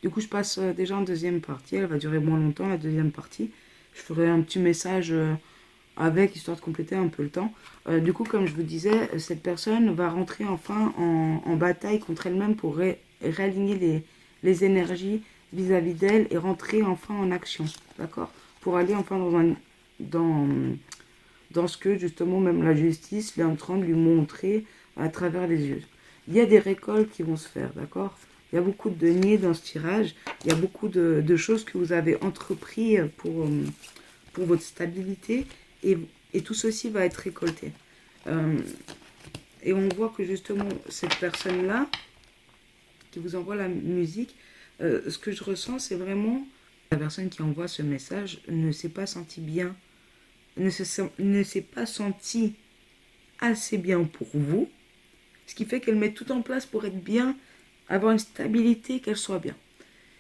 Du coup, je passe déjà en deuxième partie. Elle va durer moins longtemps, la deuxième partie. Je ferai un petit message avec, histoire de compléter un peu le temps. Du coup, comme je vous disais, cette personne va rentrer enfin en bataille contre elle-même pour réaligner les énergies vis-à-vis d'elle et rentrer enfin en action. D'accord? Pour aller enfin dans, dans ce que justement même la justice est en train de lui montrer à travers les yeux. Il y a des récoltes qui vont se faire, d'accord? Il y a beaucoup de deniers dans ce tirage. Il y a beaucoup de choses que vous avez entrepris pour votre stabilité et tout ceci va être récolté. Euh, et on voit que justement cette personne-là qui vous envoie la musique, ce que je ressens c'est vraiment la personne qui envoie ce message ne s'est pas sentie bien, ne s'est pas sentie assez bien pour vous, ce qui fait qu'elle met tout en place pour être bien, avoir une stabilité, qu'elle soit bien.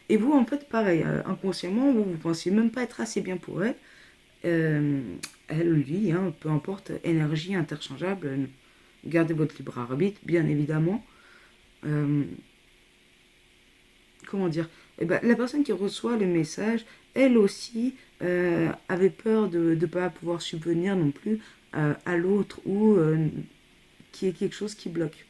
Et vous, en fait, pareil, inconsciemment, vous ne pensiez même pas être assez bien pour elle. Euh, Elle, lui, hein, peu importe, énergie interchangeable, gardez votre libre arbitre, bien évidemment. Euh, comment dire? Eh ben, la personne qui reçoit le message, elle aussi, avait peur de ne pas pouvoir subvenir non plus à l'autre ou qu'il y ait quelque chose qui bloque.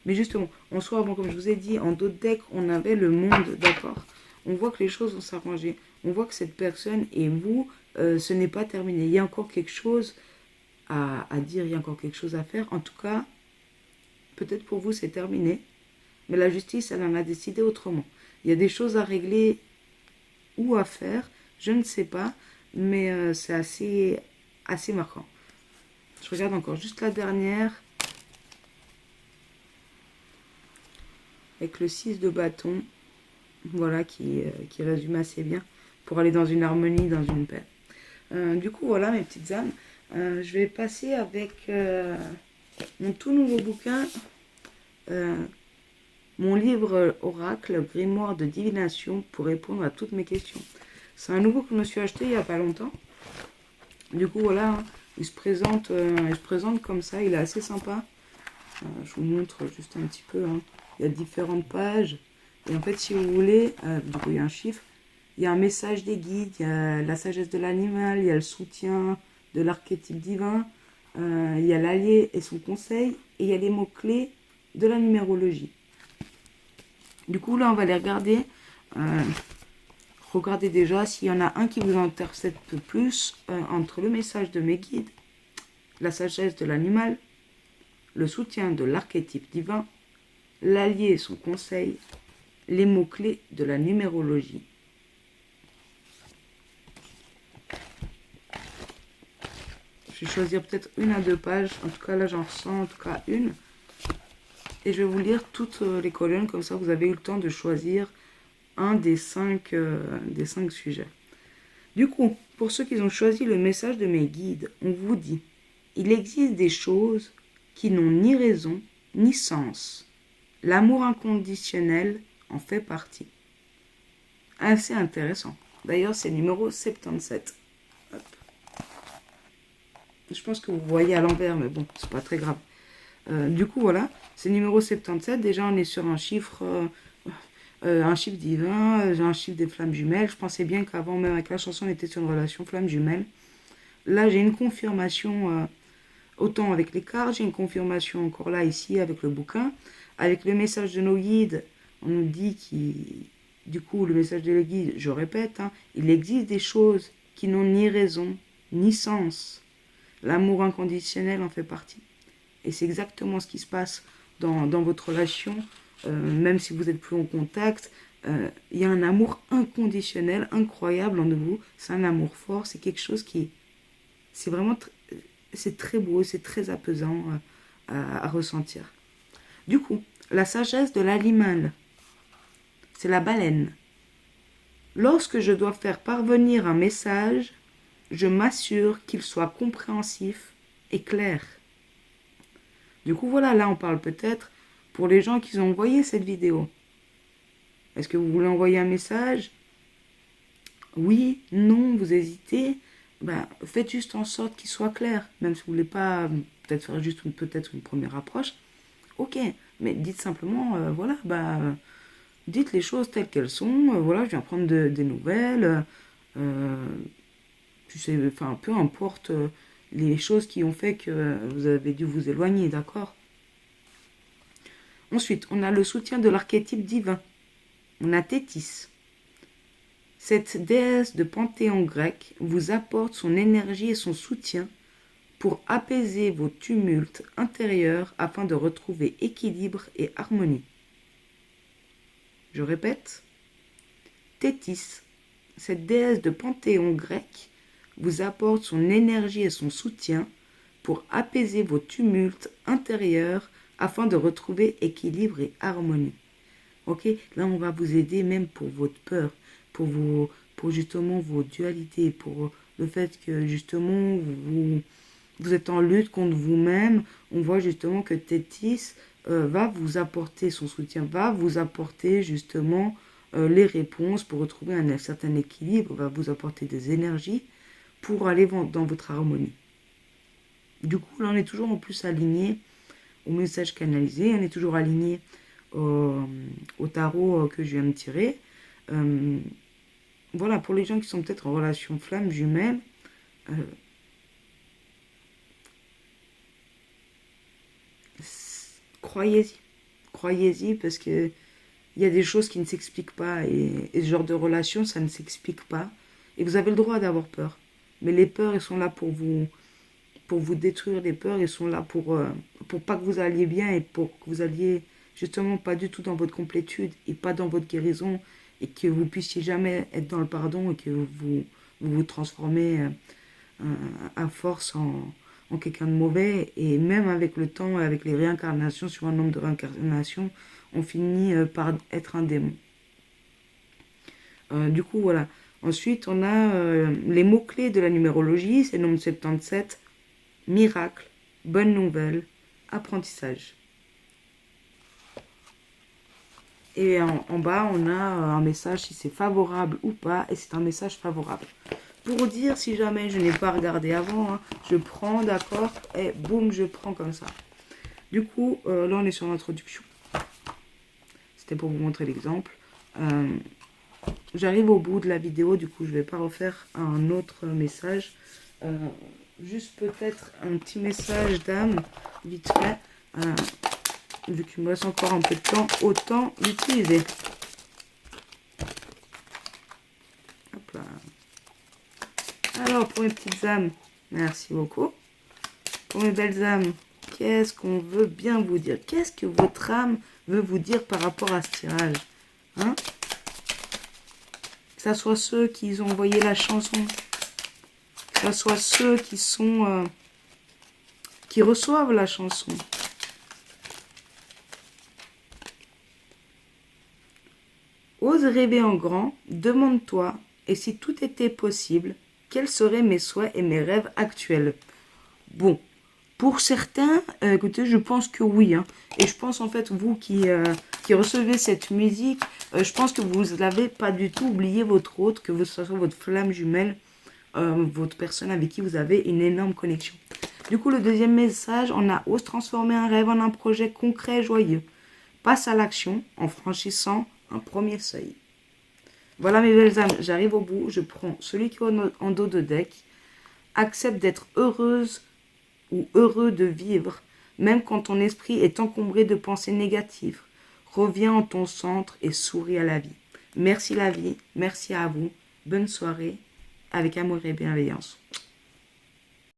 Mais justement, en soi, bon, comme je vous ai dit, en d'autres decks, on avait le monde, d'accord? On voit que les choses vont s'arranger. On voit que cette personne et vous, ce n'est pas terminé. Il y a encore quelque chose à dire, il y a encore quelque chose à faire. En tout cas, peut-être pour vous, c'est terminé. Mais la justice, elle en a décidé autrement. Il y a des choses à régler ou à faire, je ne sais pas, mais c'est assez marquant. Je regarde encore juste la dernière, avec le 6 de bâton. Voilà, qui résume assez bien pour aller dans une harmonie, dans une paix. Du coup, voilà mes petites âmes. Je vais passer avec mon tout nouveau bouquin, euh, mon livre Oracle, Grimoire de divination, pour répondre à toutes mes questions. C'est un nouveau que je me suis acheté il n'y a pas longtemps. Du coup, voilà, hein, il se présente comme ça, il est assez sympa. Je vous montre juste un petit peu. Hein. Il y a différentes pages. Et en fait, si vous voulez, du coup, il y a un chiffre. Il y a un message des guides, il y a la sagesse de l'animal, il y a le soutien de l'archétype divin, il y a l'allié et son conseil, et il y a les mots-clés de la numérologie. Du coup, là, on va les regarder. Regardez déjà s'il y en a un qui vous intercepte plus entre le message de mes guides, la sagesse de l'animal, le soutien de l'archétype divin, l'allié et son conseil, les mots-clés de la numérologie. Je vais choisir peut-être une à deux pages. En tout cas, là, j'en ressens en tout cas une. Et je vais vous lire toutes les colonnes. Comme ça, vous avez eu le temps de choisir un des cinq sujets. Du coup, pour ceux qui ont choisi le message de mes guides, on vous dit, il existe des choses qui n'ont ni raison ni sens. L'amour inconditionnel en fait partie. Assez intéressant. D'ailleurs, c'est le numéro 77. Hop. Je pense que vous voyez à l'envers, mais bon, c'est pas très grave. Du coup, voilà, c'est le numéro 77. Déjà, on est sur un chiffre divin, un chiffre des flammes jumelles. Je pensais bien qu'avant, même avec la chanson, on était sur une relation flamme jumelle. Là, j'ai une confirmation, autant avec les cartes, j'ai une confirmation encore là, ici, avec le bouquin. Avec le message de nos guides, on nous dit du coup, le message de nos guides, je répète, hein, il existe des choses qui n'ont ni raison, ni sens. L'amour inconditionnel en fait partie. Et c'est exactement ce qui se passe dans votre relation, même si vous n'êtes plus en contact. Il y a un amour inconditionnel, incroyable en vous. C'est un amour fort, c'est quelque chose qui... C'est vraiment... C'est très beau, c'est très apaisant à ressentir. Du coup, la sagesse de l'animal, c'est la baleine. Lorsque je dois faire parvenir un message, je m'assure qu'il soit compréhensif et clair. Du coup, voilà, là, on parle peut-être pour les gens qui ont envoyé cette vidéo. Est-ce que vous voulez envoyer un message? Oui, non, vous hésitez. Ben, faites juste en sorte qu'il soit clair. Même si vous ne voulez pas peut-être faire juste peut-être une première approche. Ok, mais dites simplement, voilà, bah, Dites les choses telles qu'elles sont. Voilà, je viens prendre des nouvelles. Tu sais, enfin, peu importe les choses qui ont fait que vous avez dû vous éloigner, d'accord? Ensuite, on a le soutien de l'archétype divin. On a Thétis. Cette déesse de panthéon grec vous apporte son énergie et son soutien pour apaiser vos tumultes intérieurs afin de retrouver équilibre et harmonie. Je répète, Thétis, cette déesse de panthéon grec, vous apporte son énergie et son soutien pour apaiser vos tumultes intérieurs afin de retrouver équilibre et harmonie. Ok, là on va vous aider même pour votre peur, pour justement vos dualités, pour le fait que justement vous êtes en lutte contre vous-même. On voit justement que Thétis va vous apporter son soutien, va vous apporter justement les réponses pour retrouver un certain équilibre, va vous apporter des énergies pour aller dans votre harmonie. Du coup, là, on est toujours en plus aligné au message canalisé, on est toujours aligné au tarot que je viens de tirer. Voilà, pour les gens qui sont peut-être en relation flamme jumelle, croyez-y. Croyez-y parce que il y a des choses qui ne s'expliquent pas et ce genre de relation, ça ne s'explique pas. Et vous avez le droit d'avoir peur. Mais les peurs, elles sont là pour vous détruire. Les peurs, elles sont là pour pas que vous alliez bien et pour que vous alliez justement pas du tout dans votre complétude et pas dans votre guérison et que vous puissiez jamais être dans le pardon et que vous transformez à force en quelqu'un de mauvais. Et même avec le temps, avec les réincarnations, sur un nombre de réincarnations, on finit par être un démon. Du coup, voilà. Ensuite, on a les mots-clés de la numérologie, c'est le nombre 77, miracle, bonne nouvelle, apprentissage. Et en bas, on a un message si c'est favorable ou pas, et c'est un message favorable. Pour dire si jamais je n'ai pas regardé avant, hein, je prends, d'accord, et boum, je prends comme ça. Du coup, là on est sur l'introduction. C'était pour vous montrer l'exemple. J'arrive au bout de la vidéo, du coup je ne vais pas refaire un autre message. Juste peut-être un petit message d'âme, vite fait. Vu qu'il me reste encore un peu de temps, autant l'utiliser. Hop là. Alors, pour mes petites âmes, merci beaucoup. Pour mes belles âmes, qu'est-ce qu'on veut bien vous dire? Qu'est-ce que votre âme veut vous dire par rapport à ce tirage, hein? Que ce soit ceux qui ont envoyé la chanson, que ce soit ceux qui sont... qui reçoivent la chanson. Ose rêver en grand, demande-toi, et si tout était possible, quels seraient mes souhaits et mes rêves actuels? Bon, pour certains, écoutez, je pense que oui. Hein. Et je pense en fait, vous qui recevez cette musique, je pense que vous n'avez pas du tout oublié votre hôte, que ce soit votre flamme jumelle, votre personne avec qui vous avez une énorme connexion. Du coup, le deuxième message, on a ose transformer un rêve en un projet concret et joyeux. Passe à l'action en franchissant un premier seuil. Voilà mes belles âmes, j'arrive au bout, je prends celui qui est en dos de deck. Accepte d'être heureuse ou heureux de vivre, même quand ton esprit est encombré de pensées négatives. Reviens en ton centre et souris à la vie. Merci la vie, merci à vous, bonne soirée, avec amour et bienveillance.